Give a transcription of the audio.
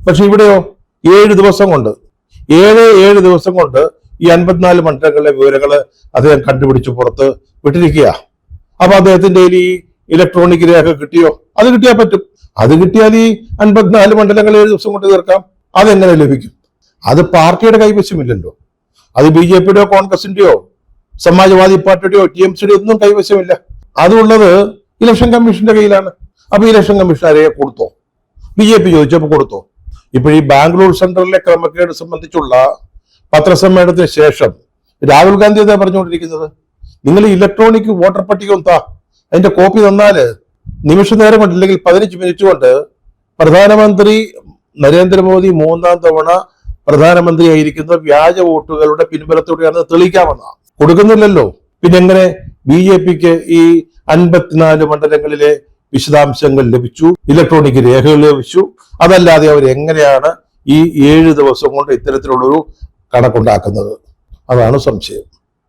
പക്ഷെ ഇവിടെയോ 7 ദിവസം കൊണ്ട് 7 ദിവസം കൊണ്ട് ഈ 54 മണ്ഡലങ്ങളിലെ വിവരങ്ങൾ അദ്ദേഹം കണ്ടുപിടിച്ച് പുറത്ത് വിട്ടിരിക്കുക. അപ്പൊ അദ്ദേഹത്തിന്റെ ഈ ഇലക്ട്രോണിക് രേഖ കിട്ടിയോ? അത് കിട്ടിയാൽ പറ്റും. അത് കിട്ടിയാൽ ഈ 54 മണ്ഡലങ്ങൾ 7 ദിവസം കൊണ്ട് തീർക്കാം. അതെങ്ങനെ ലഭിക്കും? അത് പാർട്ടിയുടെ കൈവശമില്ലല്ലോ. അത് BJPയുടെയോ കോൺഗ്രസിന്റെയോ സമാജ്വാദി പാർട്ടിയുടെയോ TMCയുടെയോ ഒന്നും കൈവശമില്ല. അതുള്ളത് ഇലക്ഷൻ കമ്മീഷന്റെ കയ്യിലാണ്. അപ്പൊ ഇലക്ഷൻ കമ്മീഷൻ ആരെയെ കൊടുത്തോ? BJP ചോദിച്ചപ്പോ കൊടുത്തോ? ഇപ്പൊ ഈ ബാംഗ്ലൂർ സെൻട്രലിലെ ക്രമക്കേട് സംബന്ധിച്ചുള്ള പത്രസമ്മേളനത്തിന് ശേഷം രാഹുൽ ഗാന്ധി എന്താ പറഞ്ഞുകൊണ്ടിരിക്കുന്നത്? നിങ്ങൾ ഇലക്ട്രോണിക് വോട്ടർ പട്ടിക ഒന്നാ അതിന്റെ കോപ്പി തന്നാല് നിമിഷ നേരം കൊണ്ട് അല്ലെങ്കിൽ 15 മിനിറ്റ് കൊണ്ട് പ്രധാനമന്ത്രി നരേന്ദ്രമോദി 3ാം തവണ പ്രധാനമന്ത്രിയായിരിക്കുന്ന വ്യാജ വോട്ടുകളുടെ പിൻബലത്തോടെയാണ് തെളിയിക്കാമെന്ന കൊടുക്കുന്നില്ലല്ലോ. പിന്നെ എങ്ങനെ BJPക്ക് ഈ 54 മണ്ഡലങ്ങളിലെ വിശദാംശങ്ങൾ ലഭിച്ചു, ഇലക്ട്രോണിക് രേഖകൾ ലഭിച്ചു? അതല്ലാതെ അവർ എങ്ങനെയാണ് ഈ 7 ദിവസം കൊണ്ട് ഇത്തരത്തിലുള്ളൊരു കണക്കുണ്ടാക്കുന്നത്? അതാണ് സംശയം.